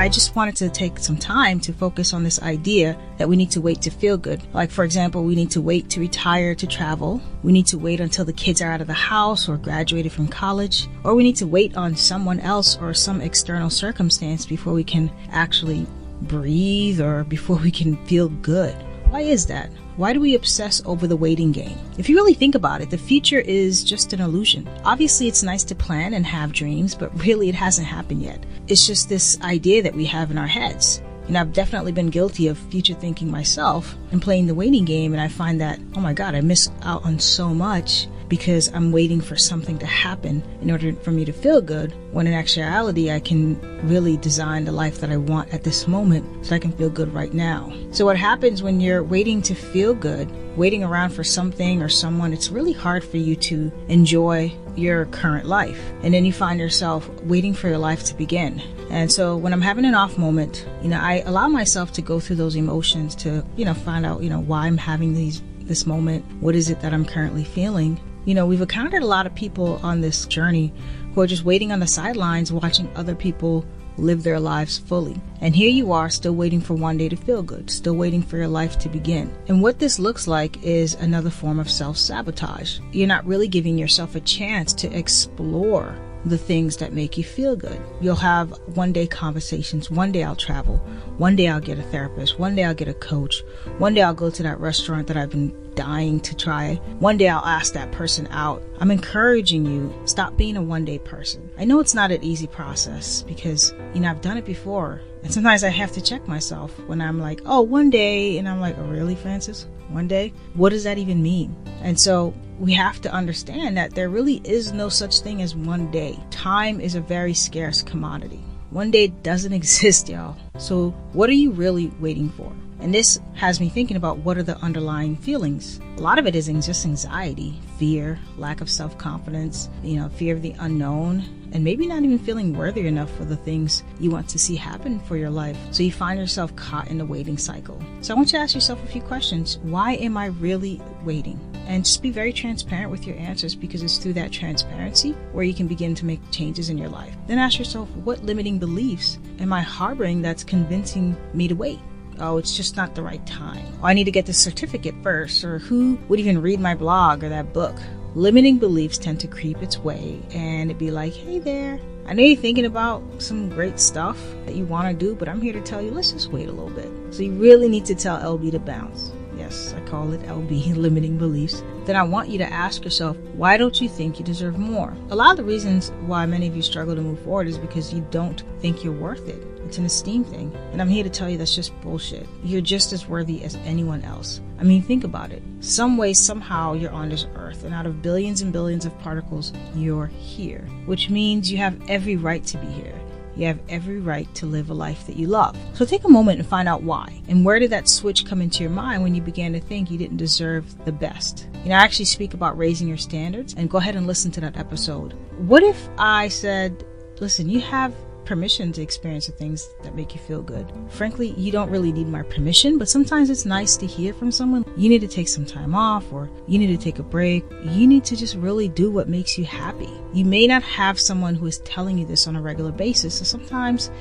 I just wanted to take some time to focus on this idea that we need to wait to feel good. Like, for example, we need to wait to retire to travel. We need to wait until the kids are out of the house or graduated from college. Or we need to wait on someone else or some external circumstance before we can actually breathe or before we can feel good. Why is that? Why do we obsess over the waiting game? If you really think about it, the future is just an illusion. Obviously, it's nice to plan and have dreams, but really it hasn't happened yet. It's just this idea that we have in our heads. I've definitely been guilty of future thinking myself and playing the waiting game, and I find that, oh my God, I miss out on so much because I'm waiting for something to happen in order for me to feel good, when in actuality I can really design the life that I want at this moment so I can feel good right now. So what happens when you're waiting to feel good, waiting around for something or someone, it's really hard for you to enjoy your current life. And then you find yourself waiting for your life to begin. And so when I'm having an off moment, I allow myself to go through those emotions to, find out, why I'm having this moment. What is it that I'm currently feeling? We've encountered a lot of people on this journey who are just waiting on the sidelines, watching other people live their lives fully. And here you are, still waiting for one day to feel good, still waiting for your life to begin. And what this looks like is another form of self-sabotage. You're not really giving yourself a chance to explore the things that make you feel good. You'll have one day conversations. One day I'll travel. One day I'll get a therapist. One day I'll get a coach. One day I'll go to that restaurant that I've been dying to try. One day I'll ask that person out. I'm encouraging you, stop being a one-day person. I know it's not an easy process because, I've done it before. And sometimes I have to check myself when I'm like, oh, one day. And I'm like, oh, really, Francis? One day? What does that even mean? And so we have to understand that there really is no such thing as one day. Time is a very scarce commodity. One day doesn't exist, y'all. So what are you really waiting for? And this has me thinking about what are the underlying feelings. A lot of it is just anxiety, fear, lack of self-confidence, fear of the unknown, and maybe not even feeling worthy enough for the things you want to see happen for your life. So you find yourself caught in the waiting cycle. So I want you to ask yourself a few questions. Why am I really waiting? And just be very transparent with your answers, because it's through that transparency where you can begin to make changes in your life. Then ask yourself, what limiting beliefs am I harboring that's convincing me to wait? Oh, it's just not the right time. Oh, I need to get this certificate first. Or who would even read my blog or that book? Limiting beliefs tend to creep its way and it'd be like, hey there, I know you're thinking about some great stuff that you want to do, but I'm here to tell you, let's just wait a little bit. So you really need to tell LB to bounce. Yes, I call it LB, limiting beliefs. Then I want you to ask yourself, why don't you think you deserve more? A lot of the reasons why many of you struggle to move forward is because you don't think you're worth it. It's an esteem thing. And I'm here to tell you that's just bullshit. You're just as worthy as anyone else. I mean, think about it. Some way, somehow, you're on this earth, and out of billions and billions of particles, you're here. Which means you have every right to be here. You have every right to live a life that you love. So take a moment and find out why. And where did that switch come into your mind when you began to think you didn't deserve the best? I actually speak about raising your standards, and go ahead and listen to that episode. What if I said, listen, you have permission to experience the things that make you feel good. Frankly, you don't really need my permission, but sometimes it's nice to hear from someone. You need to take some time off, or you need to take a break. You need to just really do what makes you happy. You may not have someone who is telling you this on a regular basis, so sometimes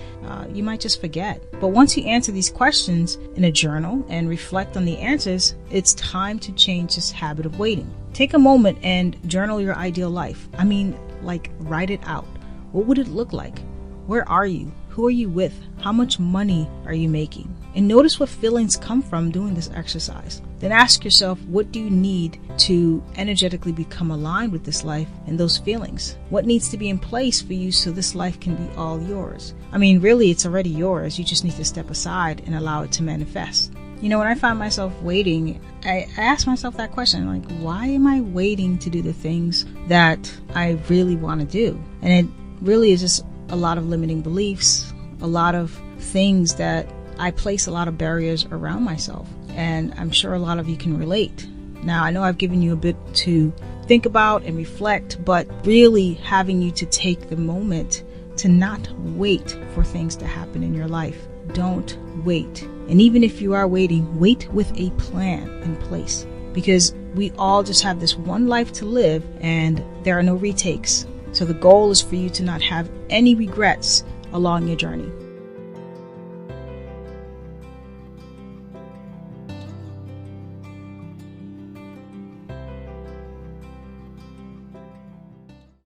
you might just forget. But once you answer these questions in a journal and reflect on the answers, it's time to change this habit of waiting. Take a moment and journal your ideal life. Write it out. What would it look like? Where are you? Who are you with? How much money are you making? And notice what feelings come from doing this exercise. Then ask yourself, what do you need to energetically become aligned with this life and those feelings? What needs to be in place for you so this life can be all yours? Really, it's already yours. You just need to step aside and allow it to manifest. When I find myself waiting, I ask myself that question, why am I waiting to do the things that I really want to do? And it really is just a lot of limiting beliefs, a lot of things that I place a lot of barriers around myself. And I'm sure a lot of you can relate. Now, I know I've given you a bit to think about and reflect, but really having you to take the moment to not wait for things to happen in your life. Don't wait. And even if you are waiting, wait with a plan in place, because we all just have this one life to live and there are no retakes. So the goal is for you to not have any regrets along your journey.